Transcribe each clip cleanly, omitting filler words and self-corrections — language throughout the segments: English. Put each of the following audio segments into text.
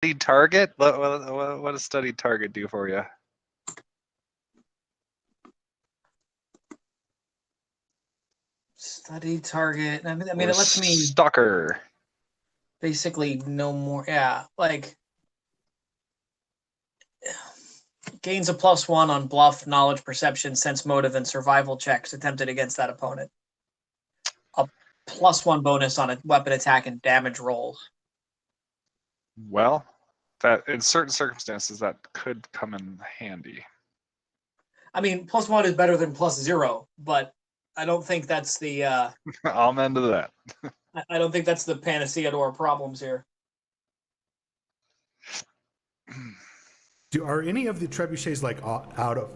studied target? What does studied target do for you? Studied target. I mean, Or it lets me stalker. basically know more. Yeah, like gains a +1 on bluff, knowledge, perception, sense motive, and survival checks attempted against that opponent. A +1 bonus on a weapon attack and damage rolls. Well, that in certain circumstances that could come in handy. I mean, +1 is better than +0, but I don't think that's the. Amen to that. I don't think that's the panacea to our problems here. Are any of the trebuchets like out of?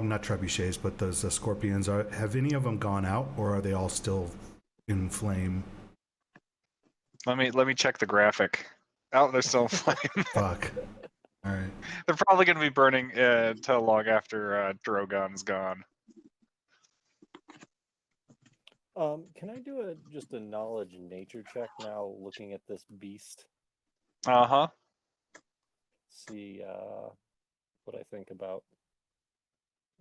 Not trebuchets, but those scorpions. Have any of them gone out, or are they all still in flame? Let me check the graphic. Oh, they're still in flame. Fuck. All right. They're probably going to be burning until long after Drogon's gone. Can I do just a knowledge nature check now, looking at this beast? Uh-huh. See what I think about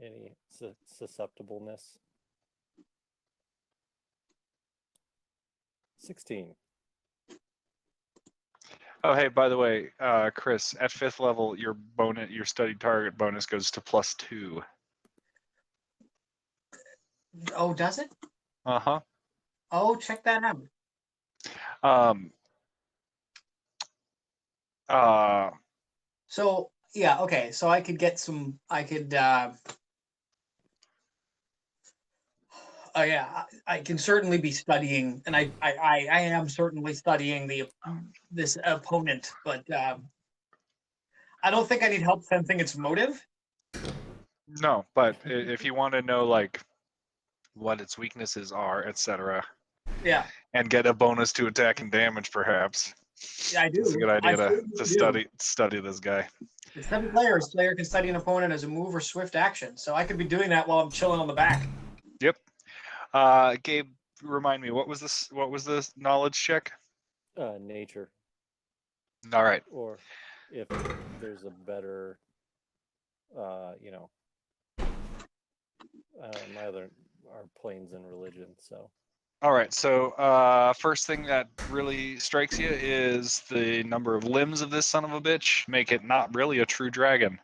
any susceptibleness. 16. Oh, hey, by the way, Chris, at 5th level, your studied target bonus goes to +2. Oh, does it? Uh-huh. Oh, check that out. So yeah, okay. So I could get some. I could. Yeah, I can certainly be studying, and I am certainly studying this opponent, but I don't think I need help sensing its motive. No, but if you want to know like what its weaknesses are, etc., Yeah, and get a bonus to attack and damage, perhaps. yeah, I do. It's a good idea to do. study this guy. With 7 players, player can study an opponent as a move or swift action. So I could be doing that while I'm chilling on the back. Yep. Gabe, remind me, what was this? What was this knowledge check? Nature. All right. Or if there's a better, my other are planes and religion. So. All right. So first thing that really strikes you is the number of limbs of this son of a bitch. Make it not really a true dragon.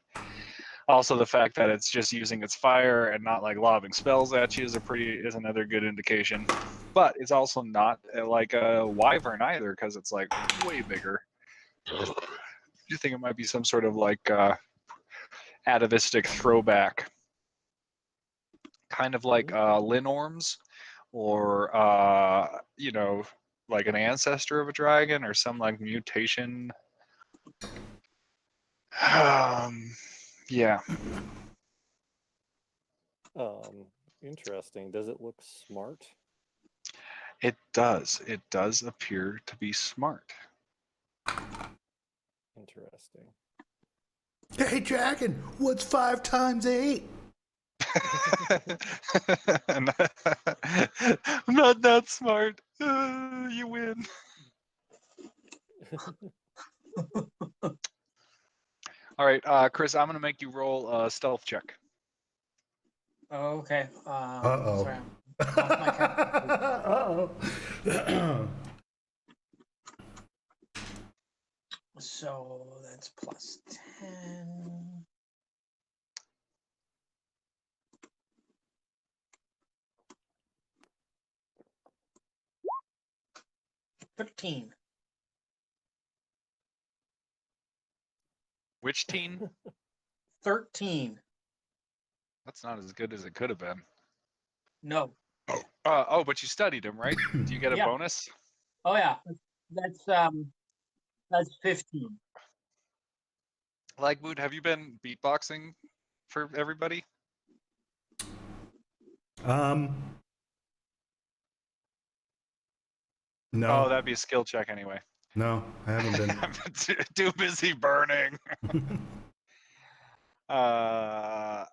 Also, the fact that it's just using its fire and not like lobbing spells at you is another good indication. But it's also not like a wyvern either, because it's like way bigger. You think it might be some sort of like atavistic throwback, kind of like Linorms, or like an ancestor of a dragon, or some like mutation. Yeah. Interesting. Does it look smart? It does. It does appear to be smart. Interesting. Hey, dragon, what's 5 times 8? I'm not that smart. You win. All right, Chris, I'm going to make you roll a stealth check. Oh, okay. Uh-oh. Sorry, I'm off my Uh-oh. So that's +10. $13. Which teen? 13. That's not as good as it could have been. No. But you studied him, right? Do you get a Yeah. bonus? Oh yeah. That's 15. Lagwood, have you been beatboxing for everybody? No. Oh, that'd be a skill check anyway. No, I haven't been. I'm too busy burning. All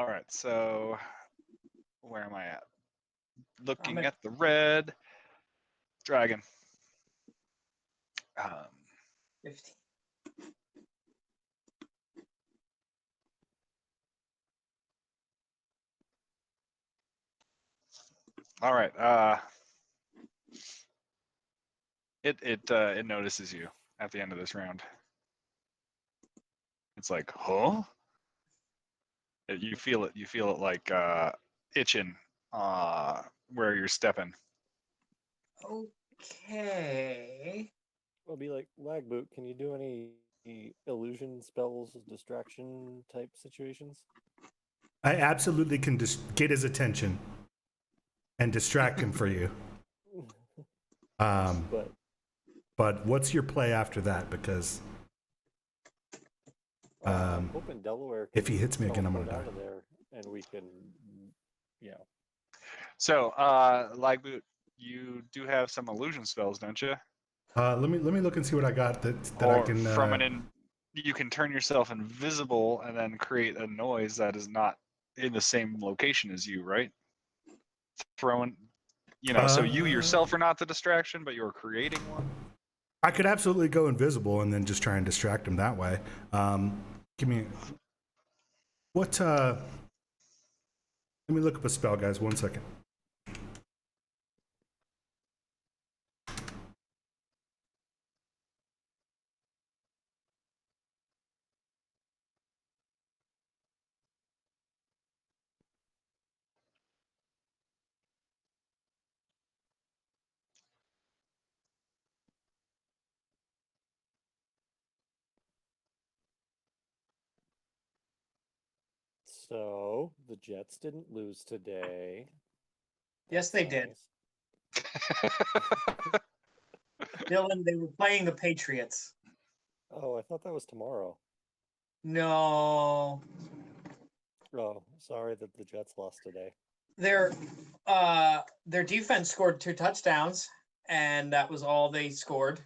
right, so where am I at? Looking at the red dragon. 15. All right. It notices you at the end of this round. It's like, huh? You feel it. You feel it like itching where you're stepping. Okay. I'll be like, Lagboot, can you do any illusion spells, distraction type situations? I absolutely can get his attention and distract him for you. But But what's your play after that? Because I'm hoping Delaware can if he hits me again, I'm teleport gonna out die. of there, and we can, So, Lightboot, you do have some illusion spells, don't you? Let me look and see what I got that I Or can. you can turn yourself invisible and then create a noise that is not in the same location as you, right? Throwing, so you yourself are not the distraction, but you're creating one. I could absolutely go invisible and then just try and distract him that way. Give me what? Let me look up a spell, guys. 1 second. So the Jets didn't lose today. Yes, they did. Nice. Dylan, they were playing the Patriots. Oh, I thought that was tomorrow. No. Oh, sorry that the Jets lost today. Their defense scored 2 touchdowns, and that was all they scored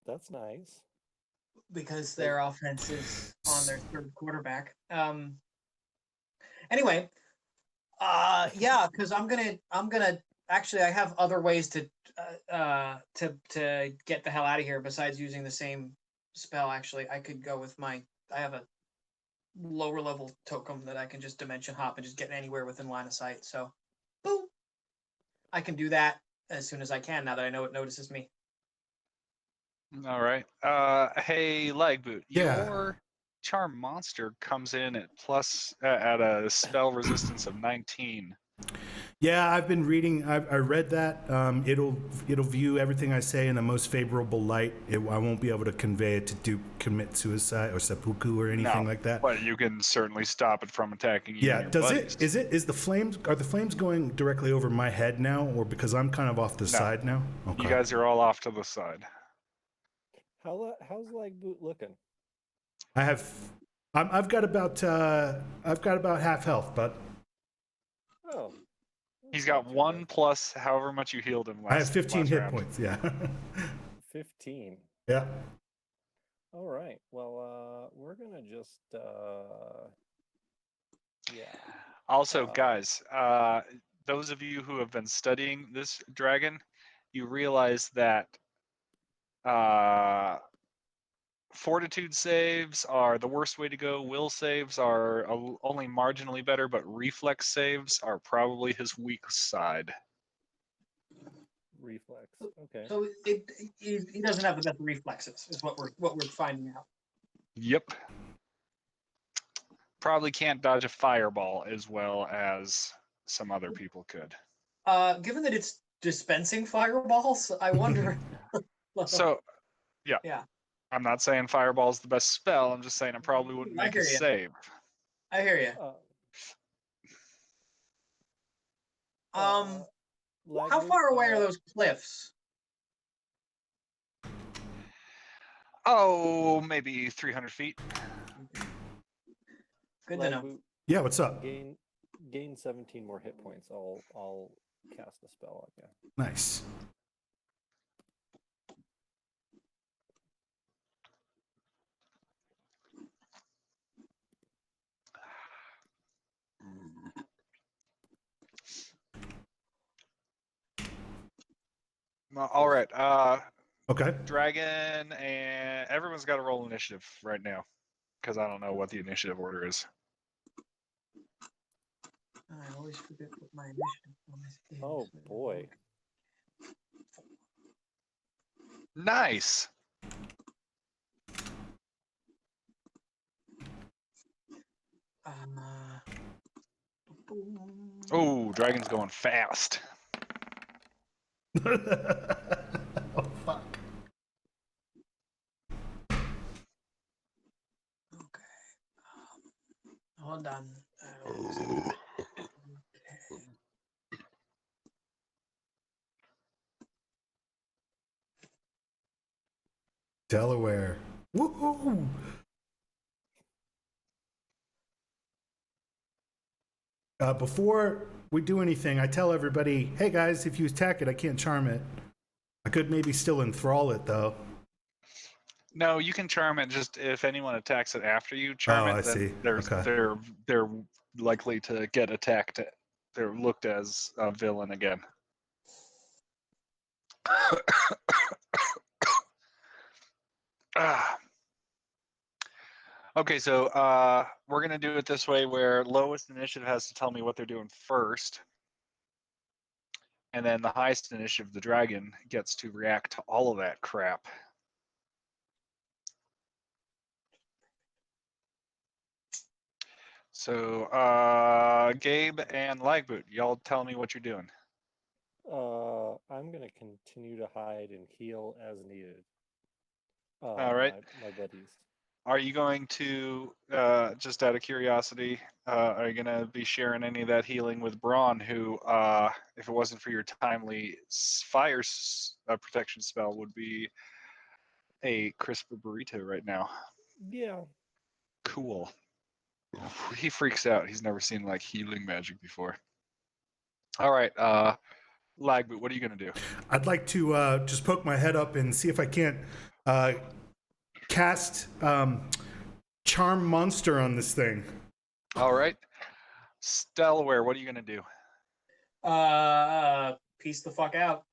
That's nice. because their offense is on their third quarterback. Anyway, yeah, because I'm gonna actually I have other ways to get the hell out of here besides using the same spell. Actually, I could go with I have a lower level token that I can just dimension hop and just get anywhere within line of sight. So, boom, I can do that as soon as I can now that I know it notices me. All right. Hey, Lightboot, Yeah. your charm monster comes in at a spell resistance of 19. Yeah, I've been reading. I read that. It'll view everything I say in the most favorable light. I won't be able to convey it to commit suicide or seppuku or anything No, like that. but you can certainly stop it from attacking you. Yeah. And your Does buddies. is the flames? Are the flames going directly over my head now, or because I'm kind of off the side now? Okay. You guys are all off to the side. How's Lagboot looking? I've got about half health, but Oh, He's that's got not too 1 bad. plus however much you healed him last. I have 15 last hit round. points. Yeah. 15. Yeah. All right. Well, we're gonna just yeah. Also, guys, those of you who have been studying this dragon, you realize that fortitude saves are the worst way to go. Will saves are only marginally better, but reflex saves are probably his weak side. Reflex. Okay. So he doesn't have the best reflexes, is what we're finding out. Yep. Probably can't dodge a fireball as well as some other people could. Given that it's dispensing fireballs, I wonder. So, yeah. Yeah. I'm not saying fireball's the best spell. I'm just saying it probably wouldn't I make a hear ya. save. I hear you. How far away are those cliffs? Oh, maybe 300 feet. Good to know. Yeah. What's up? Gain 17 more hit points. I'll cast a spell on you. Nice. All right. Okay. Dragon and everyone's got to roll initiative right now because I don't know what the initiative order is. I always forget what my initiative bonus is. Oh boy. Nice. Oh, dragon's going fast. Oh, fuck. Okay. Hold on. Delaware. Woohoo! Before we do anything, I tell everybody, hey guys, if you attack it, I can't charm it. I could maybe still enthrall it, though. No, you can charm it. Just if anyone attacks it after you charm Oh, it, I then see. there's Okay. they're likely to get attacked. They're looked as a villain again. Ah. Okay, so we're gonna do it this way, where lowest initiative has to tell me what they're doing first, and then the highest initiative, the dragon, gets to react to all of that crap. So, Gabe and Lightboot, y'all tell me what you're doing. I'm gonna continue to hide and heal as needed. All right. My buddies. Are you going to, just out of curiosity, are you going to be sharing any of that healing with Braun, who, if it wasn't for your timely fire protection spell, would be a crisper burrito right now? Yeah. Cool. He freaks out. He's never seen like healing magic before. All right, Lagboot, what are you going to do? I'd like to just poke my head up and see if I can't cast Charm Monster on this thing. All right. Delaware, what are you going to do? Peace the fuck out.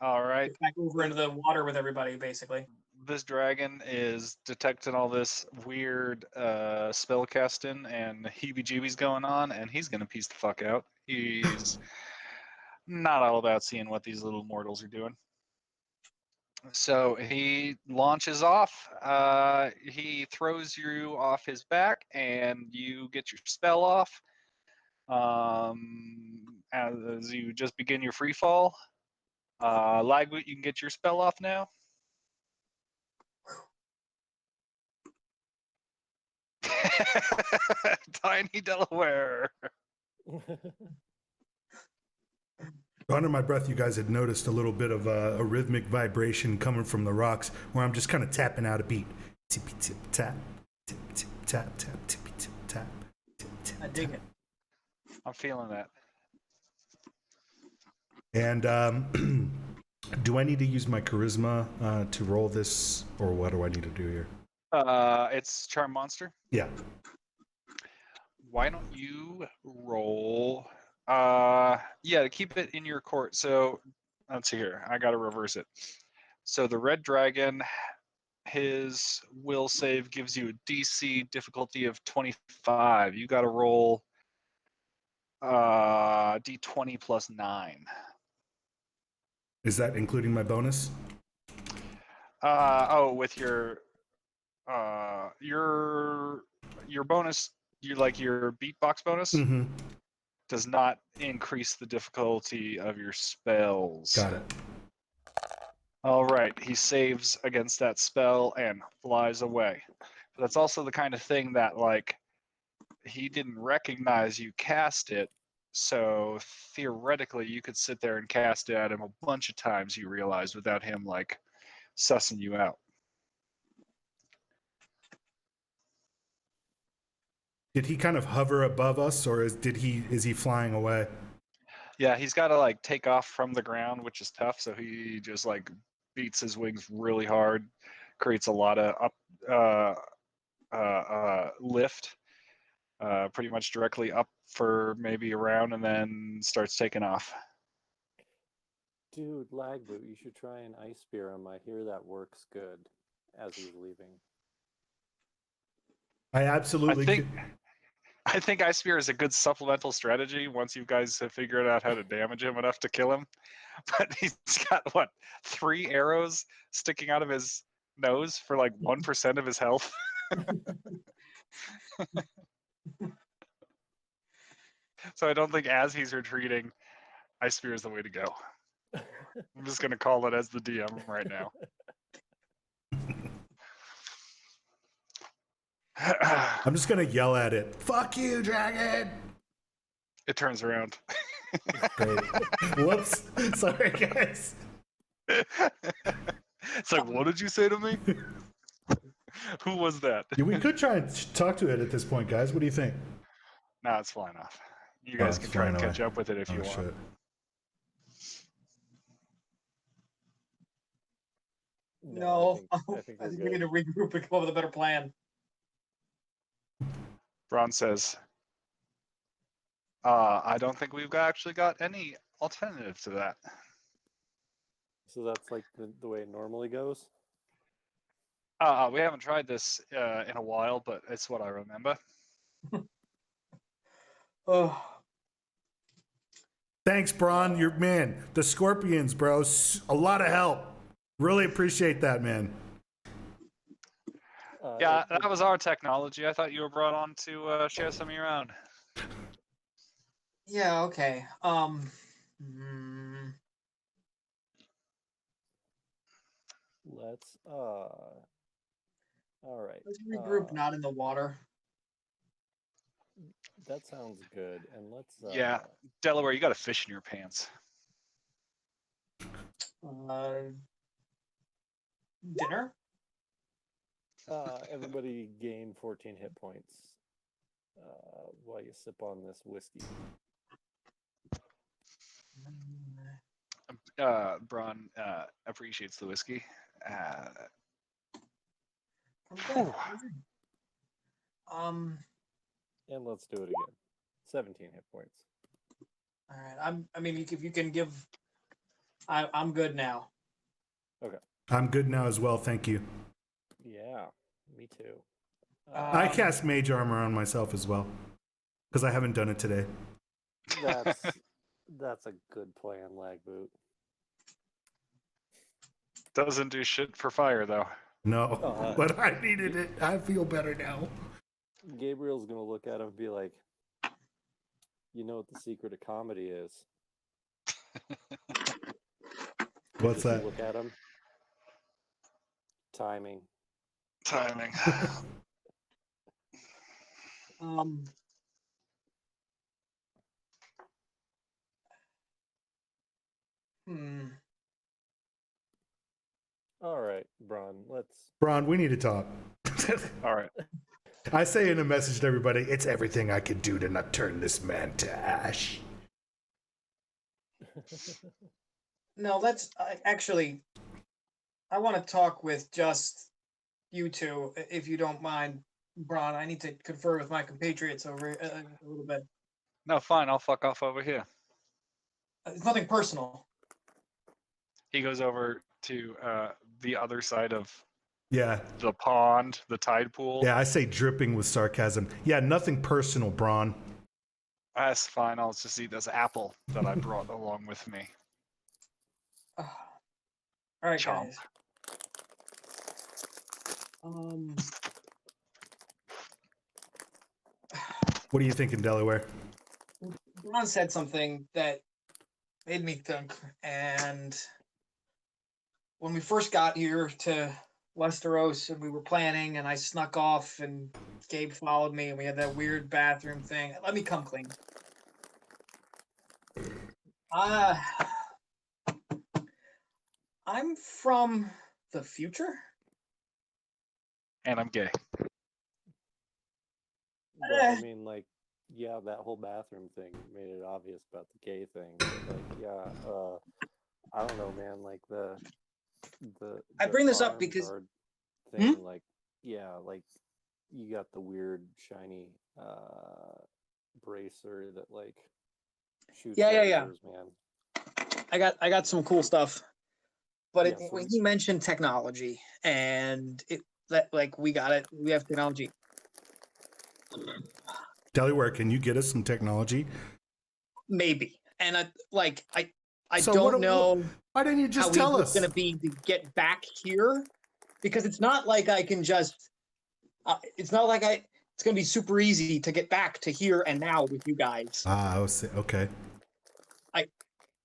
All right. Get back over into the water with everybody, basically. This dragon is detecting all this weird spell casting and heebie-jeebies going on, and he's going to piece the fuck out. He's not all about seeing what these little mortals are doing. So he launches off. He throws you off his back, and you get your spell off. As you just begin your free fall. Lagboot, you can get your spell off now. Tiny Delaware. Under my breath, you guys had noticed a little bit of a rhythmic vibration coming from the rocks, where I'm just kind of tapping out a beat. Tippy tip tap, tip tip tap tap, tippy tip tap, tip tip. I dig it. I'm feeling that. And do I need to use my charisma to roll this, or what do I need to do here? It's Charm Monster. Yeah. Why don't you roll? Yeah, to keep it in your court. So let's see here. I got to reverse it. So the red dragon, his will save gives you a DC difficulty of 25. You got to roll D20 plus 9. Is that including my bonus? With your bonus, your beatbox bonus Mm-hmm. does not increase the difficulty of your spells. Got it. All right, he saves against that spell and flies away. But that's also the kind of thing that he didn't recognize you cast it, so theoretically you could sit there and cast it at him a bunch of times, you realize, without him sussing you out. Did he kind of hover above us, or is he flying away? Yeah, he's got to take off from the ground, which is tough. So he just beats his wings really hard, creates a lot of lift, pretty much directly up for maybe a round, and then starts taking off. Dude, Lagboot, you should try an ice spear him. I hear that works good as he's leaving. I absolutely I think Ice Spear is a good supplemental strategy once you guys have figured out how to damage him enough to kill him. But he's got, what, 3 arrows sticking out of his nose for like 1% of his health? So I don't think as he's retreating, Ice Spear is the way to go. I'm just going to call it as the DM right now. I'm just gonna yell at it. Fuck you, dragon! It turns around. Great. Whoops. Sorry, guys. It's like, what did you say to me? Who was that? Yeah, we could try and talk to it at this point, guys. What do you think? Nah, it's flying off. You guys it's can try and flying catch away. up with it if you want. Shit. No, I think I we're think we good. need to regroup and come up with a better plan. Ron says, I don't think we've actually got any alternative to that. So that's like the way it normally goes? We haven't tried this in a while, but it's what I remember. Oh, Thanks, Braun. You're man. The Scorpions, bro. A lot of help. Really appreciate that, man. Yeah, that was our technology. I thought you were brought on to share some of your own. yeah, okay. Let's all right. Let's regroup not in the water. That sounds good. And let's Yeah, Delaware, you got a fish in your pants. Dinner? everybody gain 14 hit points while you sip on this whiskey. Braun appreciates the whiskey. I'm good. And let's do it again. 17 hit points. All right. I mean, if you can give, I'm good now. Okay. I'm good now as well. Thank you. Yeah, me too. I cast Mage Armor on myself as well because I haven't done it today. That's a good plan, Lagboot. Doesn't do shit for fire, though. No, but I needed it. I feel better now. Gabriel's gonna look at him and be like, "You know what the secret of comedy is?" What's Just that? Look at him. Timing. Timing. All right, Braun. Braun, we need to talk. All right. I say in a message to everybody, it's everything I can do to not turn this man to ash. No, let's actually. I want to talk with just you two, if you don't mind, Braun. I need to confer with my compatriots over a little bit. No, fine. I'll fuck off over here. It's nothing personal. He goes over to the other side of Yeah. the pond, the tide pool. Yeah, I say dripping with sarcasm. Yeah, nothing personal, Braun. That's fine. I'll just eat this apple that I brought along with me. All right, Chomp. guys. What are you thinking, Delaware? Ron said something that made me think, and when we first got here to Westeros and we were planning, and I snuck off, and Gabe followed me, and we had that weird bathroom thing. Let me come clean. I'm from the future. And I'm gay. Well, I mean, like, yeah, that whole bathroom thing made it obvious about the gay thing. But like, yeah, I don't know, man. Like the I bring this up arm because guard thing, like, yeah, like you got the weird shiny bracer that like shoots Yeah. lasers, man. I got some cool stuff. But Yeah, when please. he mentioned technology and that like we got it, we have technology. Delaware, can you get us some technology? Maybe. And I So don't what- know Why didn't you how just easy tell it's us? going to be to get back here, because it's not like I can just. It's not like It's going to be super easy to get back to here and now with you guys. Ah, okay.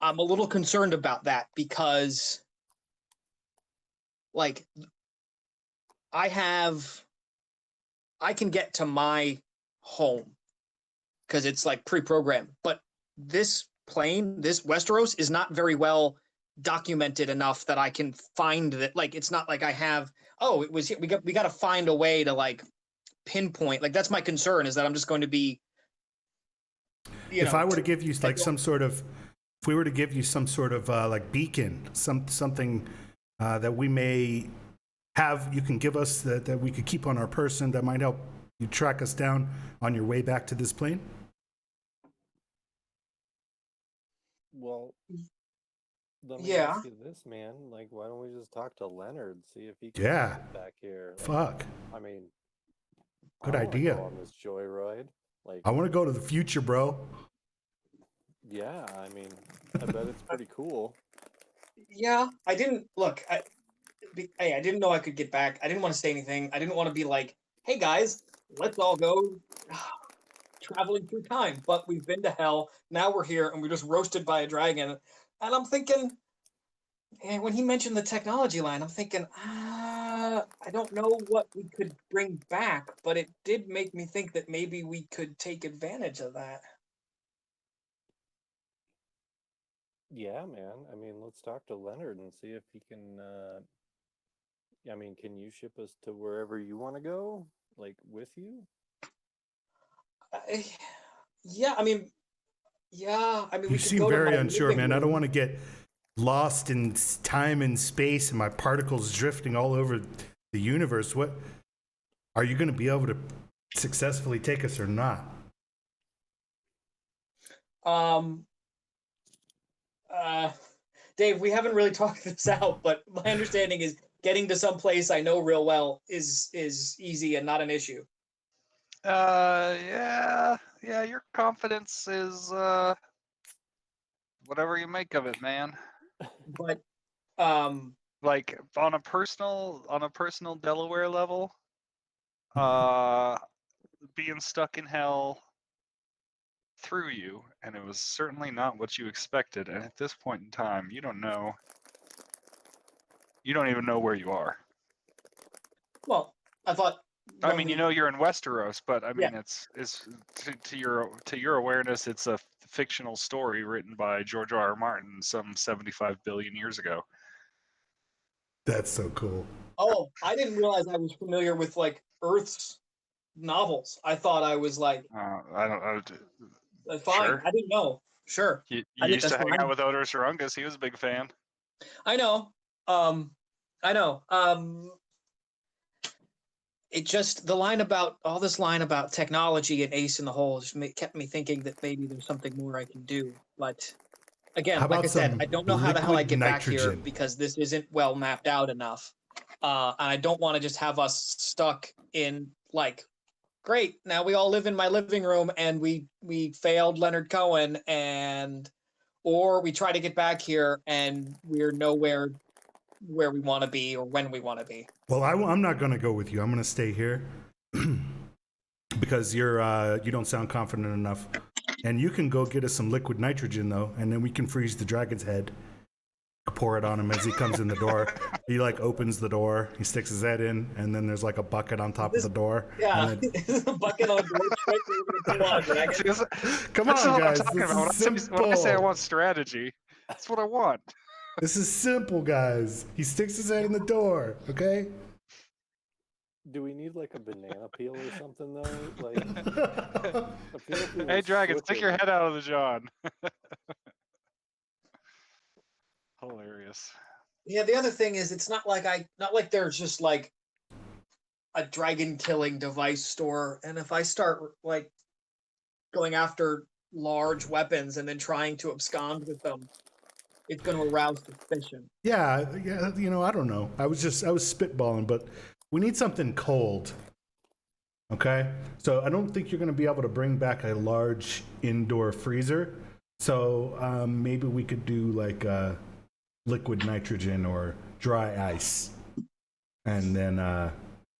I'm a little concerned about that because, like, I can get to my home because it's like pre-programmed, but this plane, this Westeros, is not very well documented enough that I can find that. Like, it's not like I have. Oh, it was here. We got to find a way to like pinpoint. Like, that's my concern, is that I'm just going to be. If I were to give you like some sort of, if we were to give you some sort of like beacon, something that we may have, you can give us that we could keep on our person that might help you track us down on your way back to this plane. Well, let me Yeah. ask you this, man. Like, why don't we just talk to Leonard, see if he can Yeah. get back here? Like, Fuck. I mean, Good I wanna idea. go on this joyride. Like, I want to go to the future, bro. yeah, I mean, I bet it's pretty cool. Yeah, I didn't look. Hey, I didn't know I could get back. I didn't want to say anything. I didn't want to be like, "Hey guys, let's all go traveling through time." But we've been to hell. Now we're here, and we're just roasted by a dragon. And I'm thinking, and when he mentioned the technology line, I'm thinking, I don't know what we could bring back, but it did make me think that maybe we could take advantage of that. Yeah, man. I mean, let's talk to Leonard and see if he can. I mean, can you ship us to wherever you want to go, like with you? Yeah, I mean, You we could seem go to very my unsure, living man. I don't room. want to get lost in time and space and my particles drifting all over the universe. What are you going to be able to successfully take us or not? Dave, we haven't really talked this out, but my understanding is getting to some place I know real well is easy and not an issue. Yeah. Your confidence is whatever you make of it, man. But Like on a personal Delaware level, being stuck in hell threw you, and it was certainly not what you expected. And at this point in time, you don't even know where you are. well, I thought. I mean, you know you're in Westeros, but I mean, Yeah. it's to your awareness, it's a fictional story written by George R.R. Martin some 75 billion years ago. That's so cool. Oh, I didn't realize I was familiar with like Earth's novels. I thought I was like, I don't know. that's fine. Sure. I didn't know. Sure. You I did- used to that's hang fine. out with Otis Rungus. He was a big fan. I know. I know. It just the line about all this line about technology and Ace in the Hole just kept me thinking that maybe there's something more I can do. But again, How like about I said, some I don't know how the hell I liquid get back here nitrogen? because this isn't well mapped out enough. And I don't want to just have us stuck in like, great, now we all live in my living room and we failed Leonard Cohen, or we try to get back here and we're nowhere where we want to be or when we want to be. Well, I'm not going to go with you. I'm going to stay here because you don't sound confident enough. And you can go get us some liquid nitrogen though, and then we can freeze the dragon's head. Pour it on him as he comes in the door. He like opens the door. He sticks his head in, and then there's like a bucket on top of the door. Yeah, And a bucket on the door. Straight through the door, dragon. See, Come this is on, what I'm guys. talking This about. is When I say I simple. want strategy, that's what I want. This is simple, guys. He sticks his head in the door. Okay. Do we need like a banana peel or something though? Like, I feel like we Hey, were dragon, stick your switching. head out of the John. Hilarious. Yeah, the other thing is, it's not like there's just like a dragon killing device store, and if I start like going after large weapons and then trying to abscond with them, it's going to arouse suspicion. Yeah, you know, I don't know. I was spitballing, but we need something cold. Okay? So I don't think you're going to be able to bring back a large indoor freezer. So maybe we could do like liquid nitrogen or dry ice and then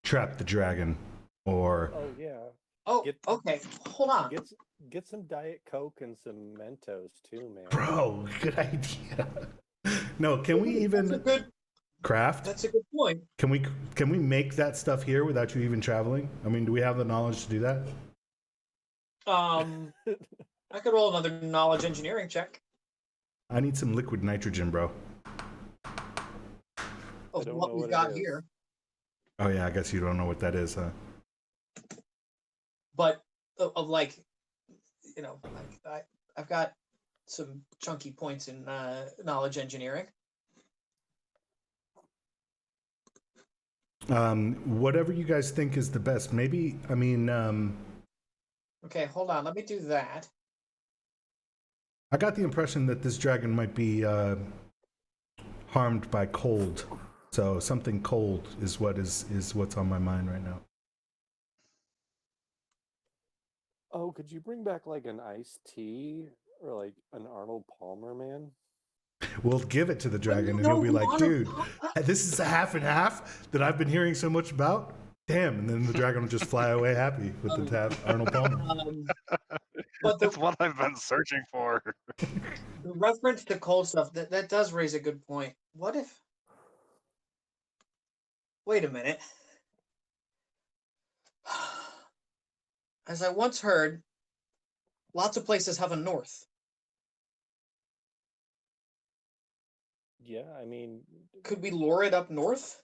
trap the dragon or Oh yeah. Oh, Get- okay. Hold on. Get some Diet Coke and some Mentos too, man. bro, good idea. No, can we even craft? That's a good point. Can we make that stuff here without you even traveling? I mean, do we have the knowledge to do that? I could roll another knowledge engineering check. I need some liquid nitrogen, bro. Of don't what know we've what it got is. here. Oh yeah, I guess you don't know what that is, huh? But of like, you know, like I've got some chunky points in knowledge engineering. Whatever you guys think is the best. Maybe, I mean, Okay, hold on. Let me do that. I got the impression that this dragon might be harmed by cold. So something cold is what's on my mind right now. Oh, could you bring back like an iced tea or like an Arnold Palmer, man? We'll give it to the dragon and No, he'll be like, Arnold- dude, this is a half and half that I've been hearing so much about. Damn. And then the dragon will just fly away happy with the half Arnold Palmer. But That's what I've been searching for. the reference to cold stuff, that does raise a good point. What if... Wait a minute. As I once heard, lots of places have a north. Yeah, I mean, Could we lure it up north?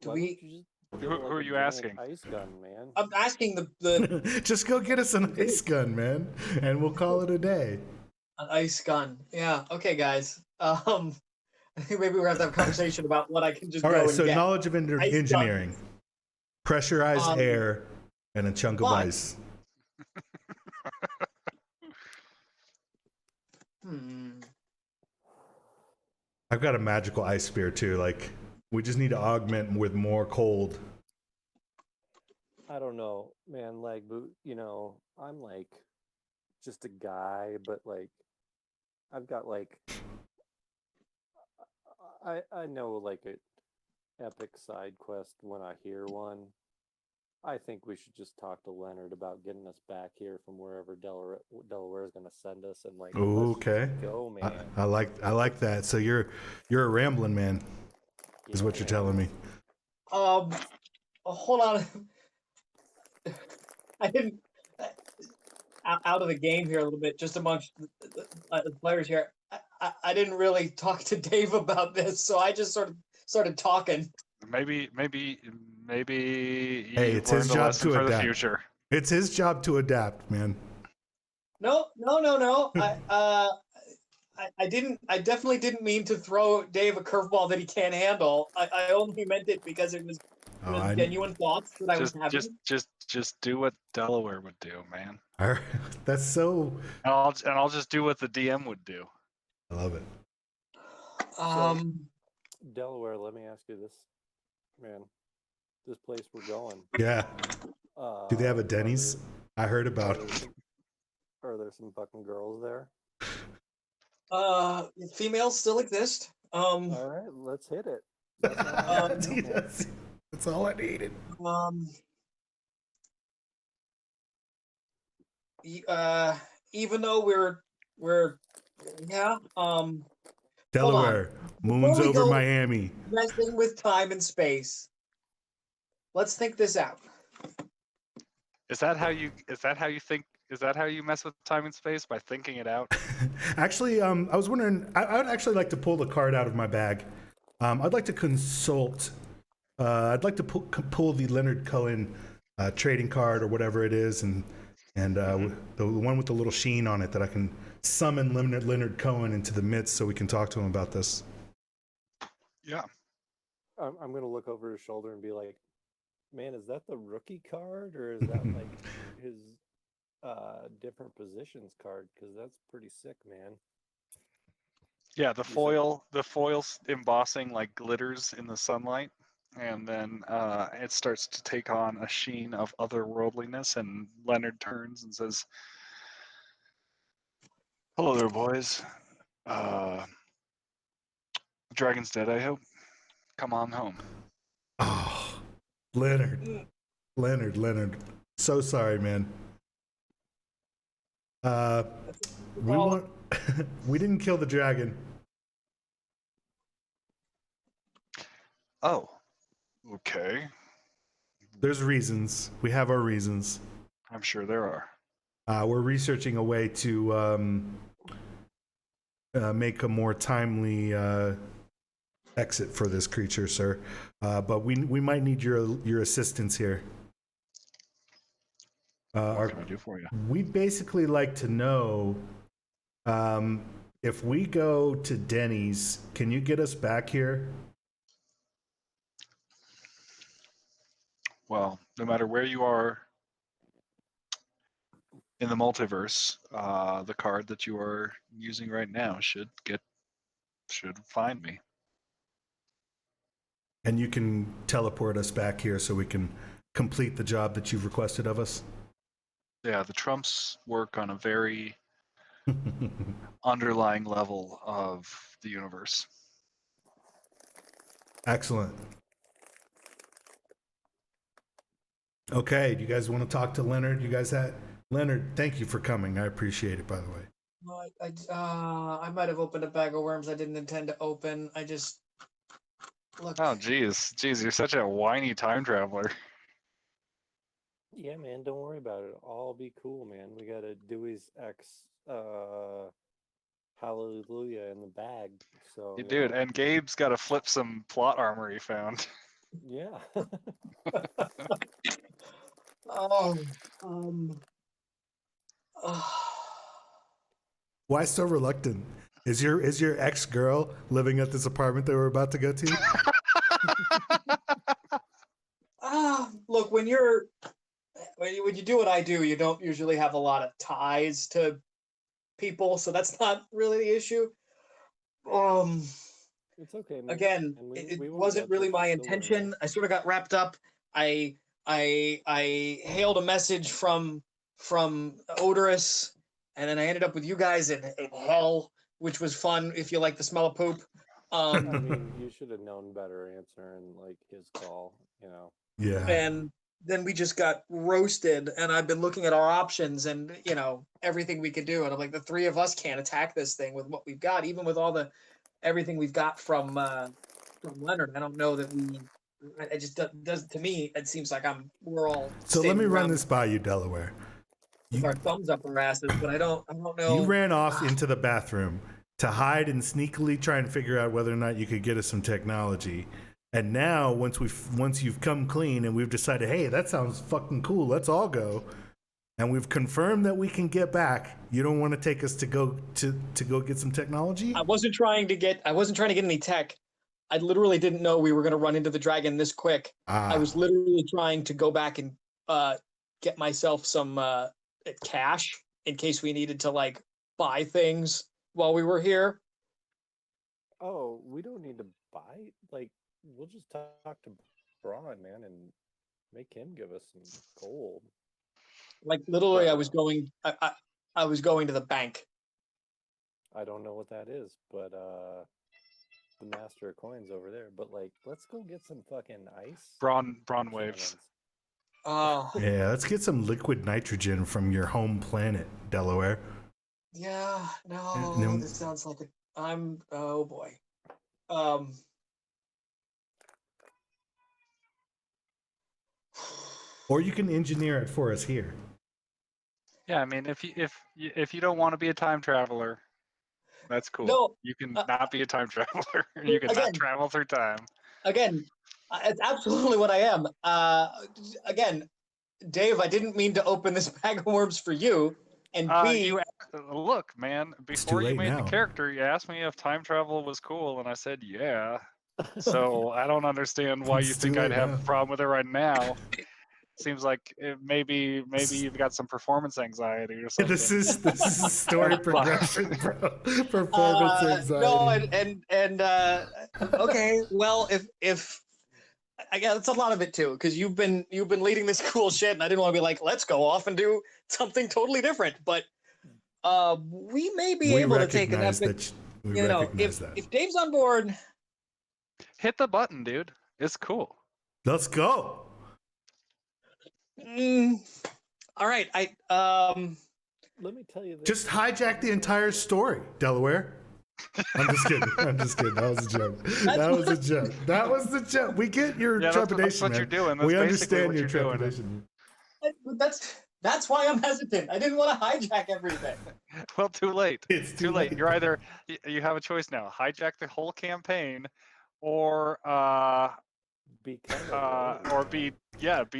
Do why we... don't you just Who get, like, are a you giant asking? Ice gun, man. I'm asking the Just go get us an ice gun, man, and we'll call it a day. an ice gun. Yeah. Okay, guys. I think maybe we're gonna have to have a conversation about what I can just All go right, and so get. knowledge of Ice gun. engineering, pressurized Um, air, and a chunk of why? ice. I've got a magical ice spear too. Like, we just need to augment with more cold. I don't know, man. Like, you know, I'm like just a guy, but like, I've got like, I know like an epic side quest when I hear one. I think we should just talk to Leonard about getting us back here from wherever Delaware is going to send us, and like, let's Okay, just go, man. I like that. So you're a rambling man, is Yeah, what you're man. telling me. Hold on. I didn't out of the game here a little bit, just amongst the players here. I didn't really talk to Dave about this, so I just sort of started talking. Maybe Hey, you've it's his learned a job lesson to for the adapt. future. It's his job to adapt, man. No. I didn't. I definitely didn't mean to throw Dave a curveball that he can't handle. I only meant it because it was Oh, genuine thoughts that I was having. Just do what Delaware would do, man. That's so. And I'll just do what the DM would do. I love it. Delaware, let me ask you this, man. This place we're going. Yeah. Do they have a are Denny's? I heard about it. Are there some fucking girls there? Females still exist. All right, let's hit it. That's all I wanna know, man. That's all I needed. Even though we're yeah, Delaware, moon's Before we over go- Miami. messing with time and space. Let's think this out. Is that how you think? Is that how you mess with time and space, by thinking it out? Actually, I was wondering. I would actually like to pull the card out of my bag. I'd like to consult. I'd like to pull the Leonard Cohen trading card or whatever it is, and the one with the little sheen on it that I can summon Leonard Cohen into the midst so we can talk to him about this. Yeah. I'm gonna look over his shoulder and be like, Man, is that the rookie card or is that like his different positions card? Because that's pretty sick, man. Yeah, the said- foil's embossing like glitters in the sunlight, and then it starts to take on a sheen of otherworldliness. And Leonard turns and says, "Hello there, boys. The dragon's dead, I hope. Come on home." Oh, Leonard. So sorry, man. We want. We didn't kill the dragon. Oh, okay. There's reasons. We have our reasons. I'm sure there are. We're researching a way to make a more timely exit for this creature, sir. But we might need your assistance here. What can I do for you? We'd basically like to know if we go to Denny's, can you get us back here? Well, no matter where you are in the multiverse, the card that you are using right now should find me. And you can teleport us back here so we can complete the job that you've requested of us? Yeah, the Trumps work on a very underlying level of the universe. Excellent. Okay, do you guys want to talk to Leonard? Leonard, thank you for coming. I appreciate it, by the way. I might have opened a bag of worms I didn't intend to open. I just look. Oh, geez, you're such a whiny time traveler. Yeah, man, don't worry about it. All be cool, man. We got a Dewey's X Hallelujah in the bag. So You dude, and Gabe's got to flip some plot armor he found. yeah. Oh, um, oh. Why so reluctant? Is your ex-girl living at this apartment that we're about to go to? Look, when you do what I do, you don't usually have a lot of ties to people, so that's not really the issue. It's okay, man. Again, And it we won't wasn't judge really if my you still learn intention. I sort of got wrapped up. I hailed a message from Odorous, and then I ended up with you guys in hell, which was fun if you like the smell of poop. I mean, you should have known better answering like his call, you know. Yeah. And then we just got roasted, and I've been looking at our options and everything we could do, and I'm like, the three of us can't attack this thing with what we've got, even with all everything we've got from Leonard. I don't know that I just does to me. It seems like we're all. So let me standing run around this by you, Delaware. with our thumbs up our asses, but I don't know. You ran off into the bathroom to hide and sneakily try and figure out whether or not you could get us some technology. And now, once you've come clean and we've decided, hey, that sounds fucking cool, let's all go, and we've confirmed that we can get back, you don't want to take us to go get some technology? I wasn't trying to get any tech. I literally didn't know we were going to run into the dragon this quick. I was literally trying to go back and get myself some cash in case we needed to like buy things while we were here. Oh, we don't need to buy. Like, we'll just talk to Braun, man, and make him give us some gold. Like literally, I was going to the bank. I don't know what that is, but the master of coins over there. But like, let's go get some fucking ice. Braun waves. Oh Yeah, let's get some liquid nitrogen from your home planet, Delaware. yeah, no, And then- this sounds like oh boy. Or you can engineer it for us here. Yeah, I mean, if you don't want to be a time traveler, that's cool. No, You can not be a time traveler. You can again, not travel through time. Again, it's absolutely what I am. Again, Dave, I didn't mean to open this bag of worms for you. And B, Look, man, before you late made now. the character, you asked me if time travel was cool, and I said, yeah. So I don't understand why you It's think too I'd late have now. a problem with it right now. Seems like maybe you've got some performance anxiety or something. This is story progression, bro. Performance No, anxiety. okay. Well, if I guess that's a lot of it too, because you've been leading this cool shit, and I didn't want to be like, let's go off and do something totally different. But we may be We able to take an recognize epic. that. We You know, recognize that. if Dave's on board, Hit the button, dude. It's cool. Let's go. all right. Let me tell you this. Just hijack the entire story, Delaware. I'm just kidding. I'm just kidding. That was a joke. That was a joke. That was the joke. We get your Yeah, trepidation, that's what man. you're doing. That's We basically understand what your you're doing. trepidation. That's why I'm hesitant. I didn't want to hijack everything. Well, too late. It's Too late. You're either you have a choice now: hijack the whole campaign, or be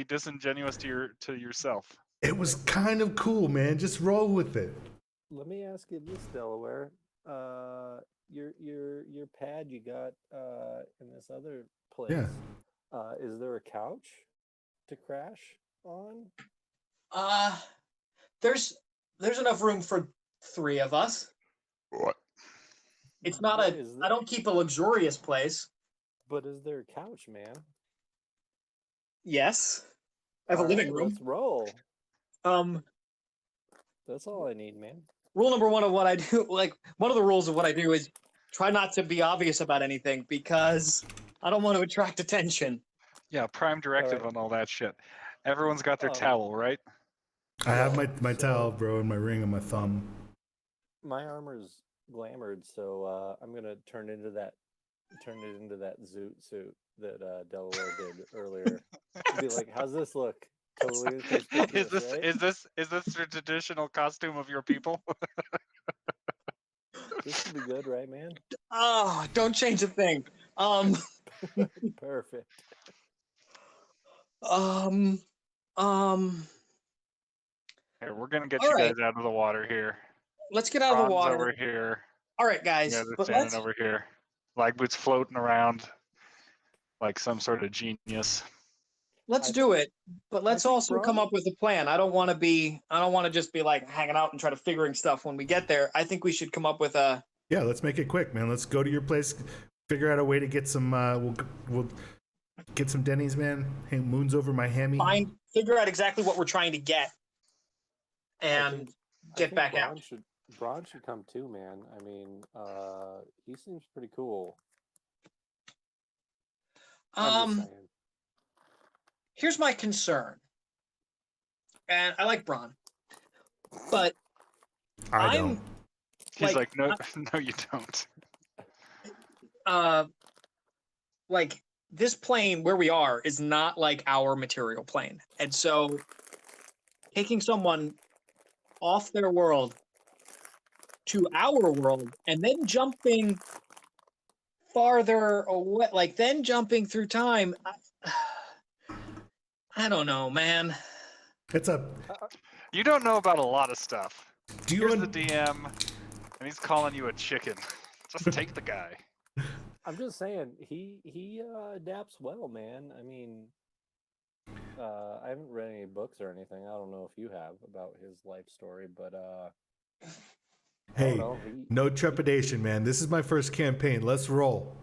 disingenuous to yourself. It was kind of cool, man. Just roll with it. Let me ask you this, Delaware. Your pad you got in this other place. Yeah. Is there a couch to crash on? There's enough room for 3 of us. What? It's not I don't keep a luxurious place. But is there a couch, man? Yes. I have a living room. Let's roll. That's all I need, man. Rule number 1 of what I do, like one of the rules of what I do is try not to be obvious about anything because I don't want to attract attention. Yeah, prime directive on all that shit. Everyone's got their towel, right? I have my towel, bro, and my ring on my thumb. My armor's glamored, so I'm gonna turn it into that zoot suit that Delaware did earlier. Be like, how's this look? Totally. Is this the traditional costume of your people? This would be good, right, man? Oh, don't change a thing. Perfect. Here, we're gonna get All you right. guys out of the water here. Let's get out of the Ron's water. over here. All right, guys. Yeah, they're But standing over here, like boots floating around, like some sort of genius. let's do it. But let's also Braun- come up with a plan. I don't want to just be like hanging out and try to figuring stuff when we get there. I think we should come up with a. Yeah, let's make it quick, man. Let's go to your place, figure out a way to get some. We'll get some Denny's, man. Hey, moon's over my hammy. Figure out exactly what we're trying to get, and get back out. Braun should come too, man. I mean, he seems pretty cool. I'm just saying. Here's my concern, and I like Braun, but I don't. He's like no, no, you don't. Like this plane where we are is not like our material plane, and so taking someone off their world to our world and then jumping farther away, like then jumping through time. I don't know, man. You don't know about a lot of stuff. Do you? Here's the DM, and he's calling you a chicken. Just take the guy. I'm just saying he adapts well, man. I mean, I haven't read any books or anything. I don't know if you have about his life story, but hey, no trepidation, man. This is my first campaign. Let's roll.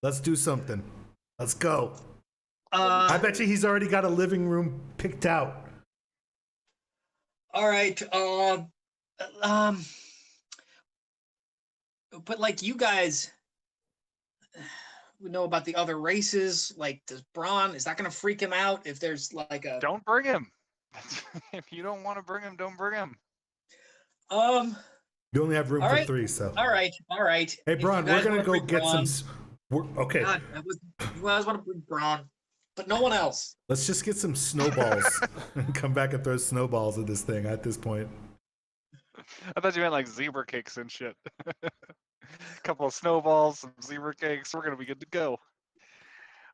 Let's do something. Let's go. I bet you he's already got a living room picked out. All right. But like you guys would know about the other races. Like, is that going to freak him out if there's like a? Don't bring him. If you don't want to bring him, don't bring him. You only have room for 3, so. All right. Hey, Braun, we're gonna go get some. Okay. God, you guys want to bring Braun, but no one else. Let's just get some snowballs and come back and throw snowballs at this thing at this point. I thought you meant like zebra cakes and shit. A couple of snowballs, some zebra cakes. We're gonna be good to go.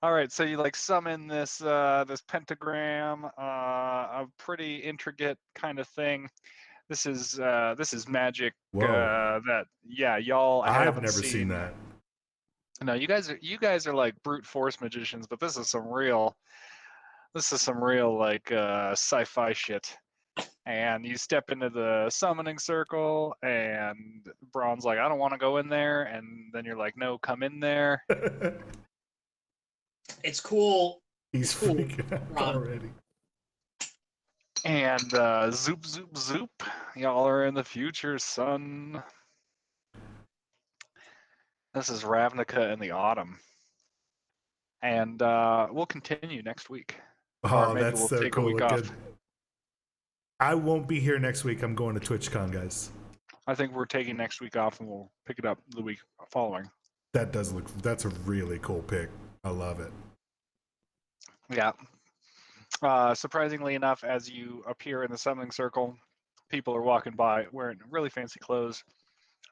All right, so you like summon this this pentagram, a pretty intricate kind of thing. This is magic. That y'all. I've never seen that. No, you guys are like brute force magicians, but this is some real like sci-fi shit. And you step into the summoning circle, and Braun's like, I don't want to go in there, and then you're like, no, come in there. It's cool. He's It's cool, freaking out Ron. already. And zoop, zoop, zoop. Y'all are in the future, son. This is Ravnica in the autumn. And we'll continue next week. Or Oh, maybe that's we'll so take cool. a week off. Good. I won't be here next week. I'm going to TwitchCon, guys. I think we're taking next week off, and we'll pick it up the week following. That's a really cool pick. I love it. Yeah. Surprisingly enough, as you appear in the summoning circle, people are walking by wearing really fancy clothes,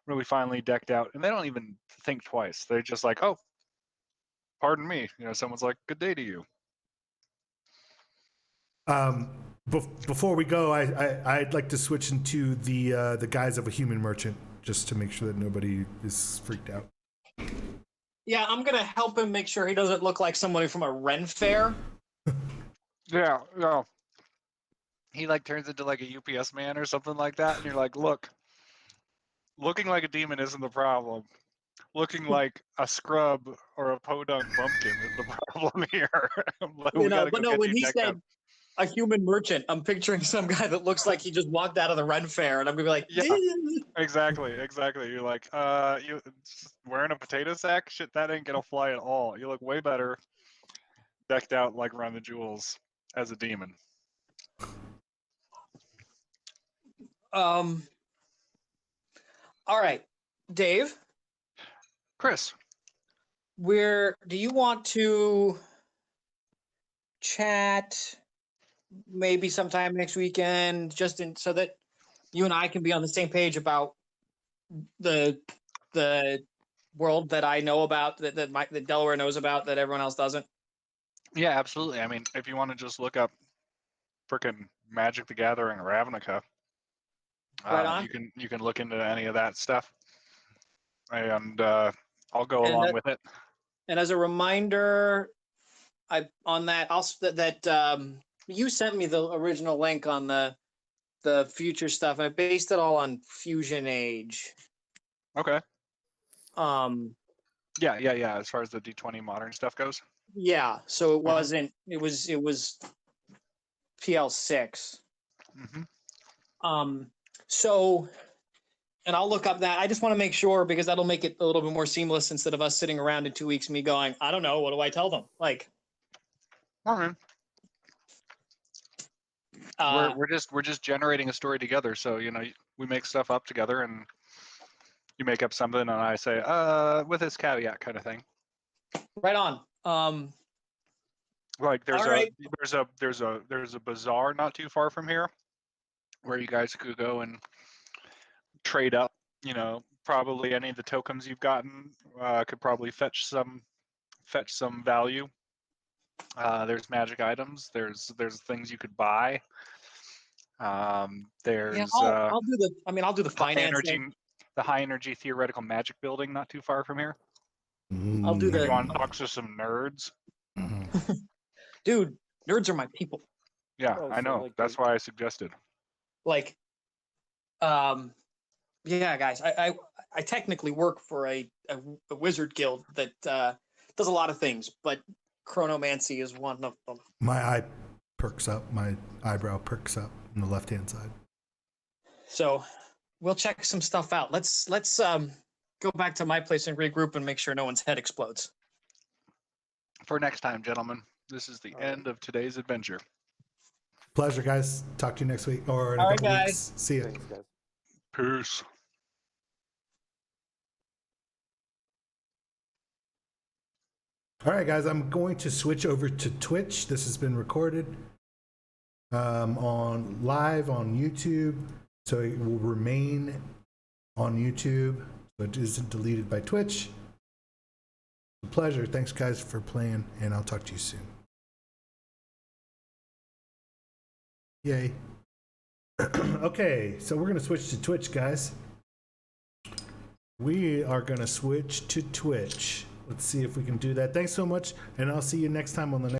really finely decked out, and they don't even think twice. They're just like, oh, pardon me. Someone's like, good day to you. Before we go, I'd like to switch into the guise of a human merchant, just to make sure that nobody is freaked out. Yeah, I'm gonna help him make sure he doesn't look like somebody from a Ren fair. Yeah, no. He like turns into like a UPS man or something like that, and you're like, look, looking like a demon isn't the problem. Looking like a scrub or a podunk bumpkin is the problem here. We gotta go get when you he decked said up. a human merchant, I'm picturing some guy that looks like he just walked out of the Ren fair, and I'm gonna be like, Yeah. Exactly. You're like, you wearing a potato sack? Shit, that ain't gonna fly at all. You look way better decked out like Run the Jewels as a demon. All right, Dave. Chris. Do you want to chat maybe sometime next weekend, so that you and I can be on the same page about the world that I know about, that Delaware knows about, that everyone else doesn't? Yeah, absolutely. I mean, if you want to just look up frickin' Magic the Gathering Ravnica, Right on. you can look into any of that stuff, and I'll go along with it. And as a reminder, you sent me the original link on the future stuff. I based it all on Fusion Age. Okay. Yeah. As far as the D20 modern stuff goes. Yeah. So it wasn't. It was PL6. Mm-hmm. So, and I'll look up that. I just want to make sure, because that'll make it a little bit more seamless instead of us sitting around in 2 weeks, me going, I don't know, what do I tell them? Like, Okay. We're just generating a story together. So we make stuff up together, and you make up something, and I say, with this caveat, kind of thing. Right on. Like there's right. a bazaar not too far from here, where you guys could go and trade up. Probably any of the tokens you've gotten could probably fetch some value. There's magic items. There's things you could buy. There's I'll do the financing. The high energy theoretical magic building not too far from here. I'll do You want to talk to some nerds? Dude, nerds are my people. Yeah, Oh, I so know. like That's why I suggested. Like, yeah, guys, I technically work for a wizard guild that does a lot of things, but chronomancy is one of them. My eye perks up. My eyebrow perks up on the left-hand side. So we'll check some stuff out. Let's go back to my place and regroup and make sure no one's head explodes. For next time, gentlemen, this is the end of today's adventure. Pleasure, guys. Talk to you next week or in All a right, couple guys. weeks. See you. Thanks, guys. Peace. All right, guys, I'm going to switch over to Twitch. This has been recorded on live on YouTube, so it will remain on YouTube, so it isn't deleted by Twitch. A pleasure. Thanks, guys, for playing, and I'll talk to you soon. Yay. Okay, so we're going to switch to Twitch, guys. We are going to switch to Twitch. Let's see if we can do that. Thanks so much, and I'll see you next time on the next.